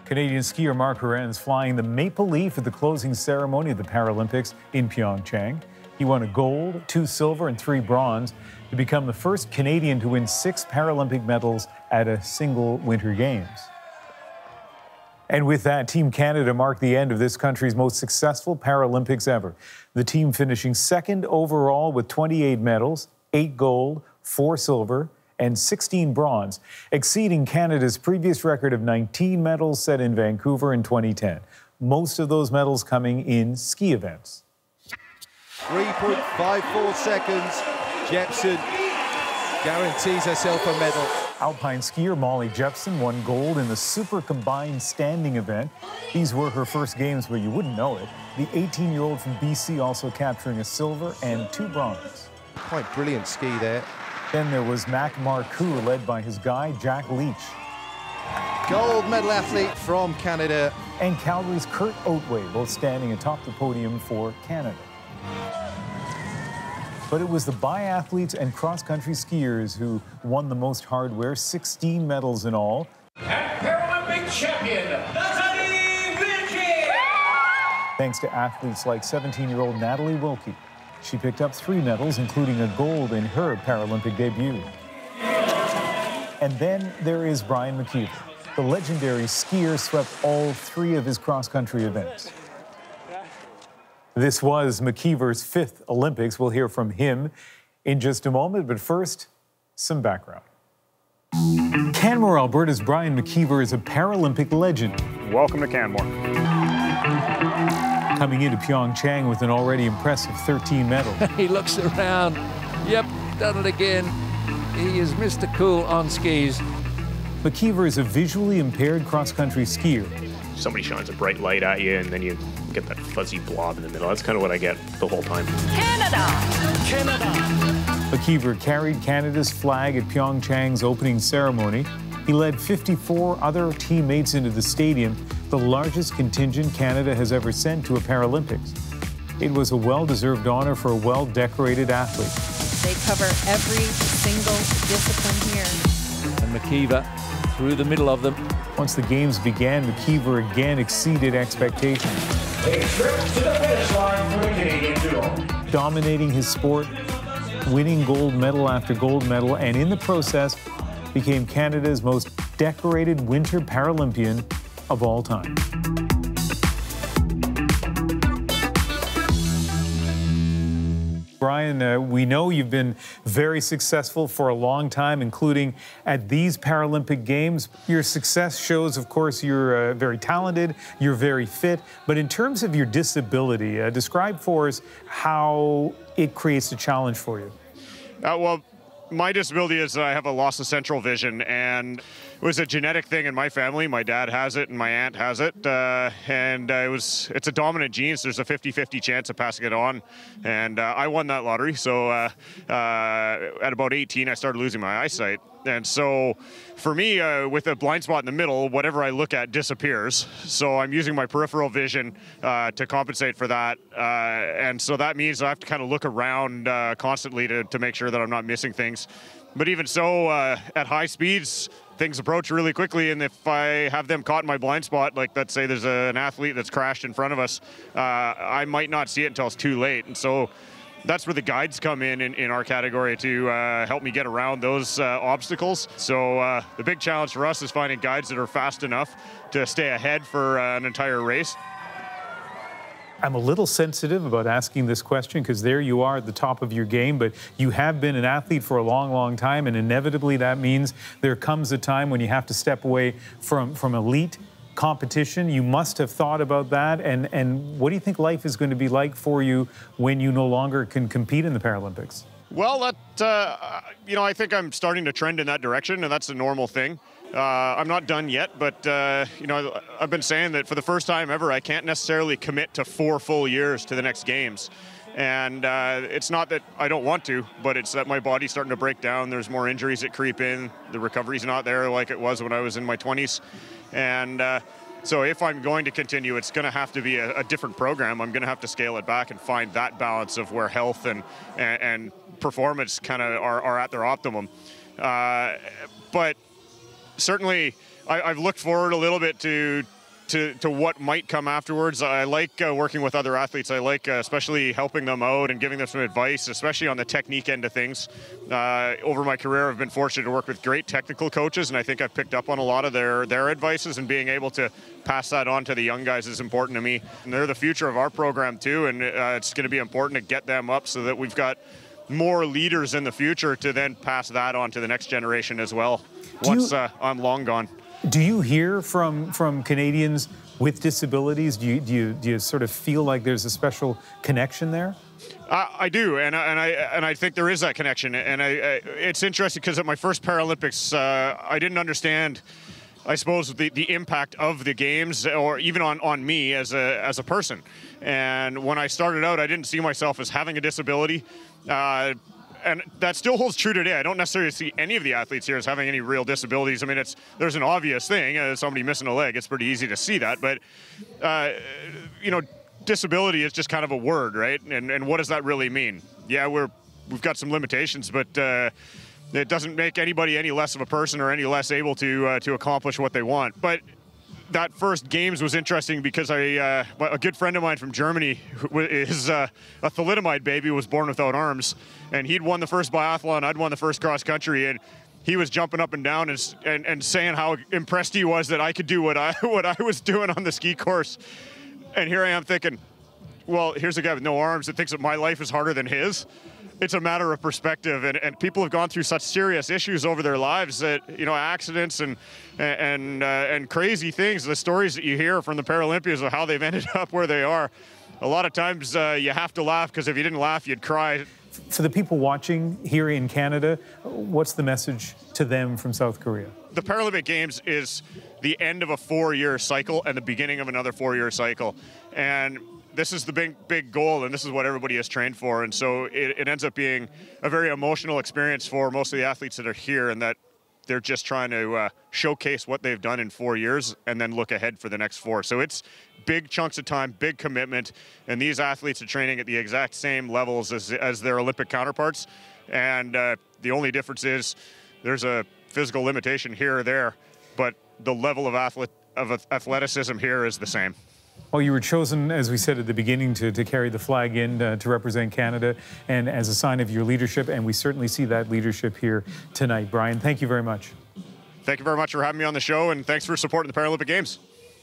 Canadian skier Mark Horen's flying the maple leaf at the closing ceremony of the Paralympics in Pyeongchang. He won a gold, 2 silver, and 3 bronze to become the first Canadian to win 6 Paralympic medals at a single Winter Games. And with that, Team Canada marked the end of this country's most successful Paralympics ever. The team finishing second overall with 28 medals, 8 gold, 4 silver, and 16 bronze, exceeding Canada's previous record of 19 medals set in Vancouver in 2010. Most of those medals coming in ski events. 3.54 seconds. Jepsen guarantees herself a medal. Alpine skier Molly Jepsen won gold in the super combined standing event. These were her first games, but you wouldn't know it. The 18-year-old from BC also capturing a silver and 2 bronze. Quite brilliant ski there. Then there was Mac Marcoux, led by his guy, Jack Leach. Gold medal athlete from Canada. And Calgary's Kurt Otway, both standing atop the podium for Canada. But it was the biathletes and cross-country skiers who won the most hardware, 16 medals in all. And Paralympic champion, Thanks to athletes like 17-year-old Natalie Wilkie. She picked up 3 medals, including a gold in her Paralympic debut. And then there is Brian McKeever. The legendary skier swept all 3 of his cross-country events. This was McKeever's 5th Olympics. We'll hear from him in just a moment, but first, some background. Canmore, Alberta's Brian McKeever is a Paralympic legend. Welcome to Canmore. Coming into Pyeongchang with an already impressive 13 medals. He looks around. Yep, done it again. He is Mr. Cool on skis. McKeever is a visually impaired cross-country skier. Somebody shines a bright light at you, and then you get that fuzzy blob in the middle. That's kind of what I get the whole time. Canada! Canada! McKeever carried Canada's flag at Pyeongchang's opening ceremony. He led 54 other teammates into the stadium, the largest contingent Canada has ever sent to a Paralympics. It was a well-deserved honor for a well-decorated athlete. They cover every single discipline here. And McKeever through the middle of them. Once the games began, McKeever again exceeded expectations. A trip to the finish line for the Canadian duo. Dominating his sport, winning gold medal after gold medal, and in the process, became Canada's most decorated Winter Paralympian of all time. Brian, we know you've been very successful for a long time, including at these Paralympic Games. Your success shows, of course, you're very talented, you're very fit. But in terms of your disability, describe for us how it creates a challenge for you. Well, my disability is I have a loss of central vision, and it was a genetic thing in my family. My dad has it and my aunt has it, and it's a dominant gene, so there's a 50-50 chance of passing it on. And I won that lottery, so at about 18 I started losing my eyesight. And so for me, with a blind spot in the middle, whatever I look at disappears. So I'm using my peripheral vision to compensate for that. And so that means I have to kind of look around constantly to make sure that I'm not missing things. But even so, at high speeds, things approach really quickly, and if I have them caught in my blind spot, like let's say there's an athlete that's crashed in front of us, I might not see it until it's too late. And so that's where the guides come in our category to help me get around those obstacles. So the big challenge for us is finding guides that are fast enough to stay ahead for an entire race. I'm a little sensitive about asking this question because there you are at the top of your game, but you have been an athlete for a long, long time, and inevitably that means there comes a time when you have to step away from elite competition. You must have thought about that, and what do you think life is going to be like for you when you no longer can compete in the Paralympics? Well, I think I'm starting to trend in that direction, and that's a normal thing. I'm not done yet, but I've been saying that for the first time ever, I can't necessarily commit to 4 full years to the next games. And it's not that I don't want to, but it's that my body's starting to break down. There's more injuries that creep in. The recovery's not there like it was when I was in my 20s. And so if I'm going to continue, it's going to have to be a different program. I'm going to have to scale it back and find that balance of where health and performance kind of are at their optimum. But certainly, I've looked forward a little bit to to what might come afterwards. I like working with other athletes. I like especially helping them out and giving them some advice, especially on the technique end of things. Over my career, I've been fortunate to work with great technical coaches, and I think I've picked up on a lot of their advices, and being able to pass that on to the young guys is important to me. And they're the future of our program too, and it's going to be important to get them up so that we've got more leaders in the future to then pass that on to the next generation as well, once I'm long gone. Do you hear from Canadians with disabilities? Do you sort of feel like there's a special connection there? I do, and I think there is that connection. And it's interesting because at my first Paralympics, I didn't understand, I suppose, the impact of the games, or even on me as a person. And when I started out, I didn't see myself as having a disability. And that still holds true today. I don't necessarily see any of the athletes here as having any real disabilities. I mean, there's an obvious thing, somebody missing a leg. It's pretty easy to see that. But, you know, disability is just kind of a word, right? And what does that really mean? Yeah, we've got some limitations, but it doesn't make anybody any less of a person or any less able to accomplish what they want. But that first games was interesting because a good friend of mine from Germany, is a thalidomide baby, was born without arms, and he'd won the first biathlon, I'd won the first cross country, and he was jumping up and down and saying how impressed he was that I could do what I was doing on the ski course. And here I am thinking, well, here's a guy with no arms that thinks that my life is harder than his. It's a matter of perspective, and people have gone through such serious issues over their lives that, you know, accidents and crazy things. The stories that you hear from the Paralympians of how they've ended up where they are, a lot of times you have to laugh, because if you didn't laugh, you'd cry. For the people watching here in Canada, what's the message to them from South Korea? The Paralympic Games is the end of a 4-year cycle and the beginning of another 4-year cycle, and this is the big goal, and this is what everybody has trained for. And so it ends up being a very emotional experience for most of the athletes that are here, and that they're just trying to showcase what they've done in 4 years and then look ahead for the next 4. So it's big chunks of time, big commitment, and these athletes are training at the exact same levels as their Olympic counterparts. And the only difference is there's a physical limitation here or there, but the level of athleticism here is the same. Well, you were chosen, as we said at the beginning, to carry the flag in to represent Canada, and as a sign of your leadership, and we certainly see that leadership here tonight. Brian, thank you very much. Thank you very much for having me on the show, and thanks for supporting the Paralympic Games.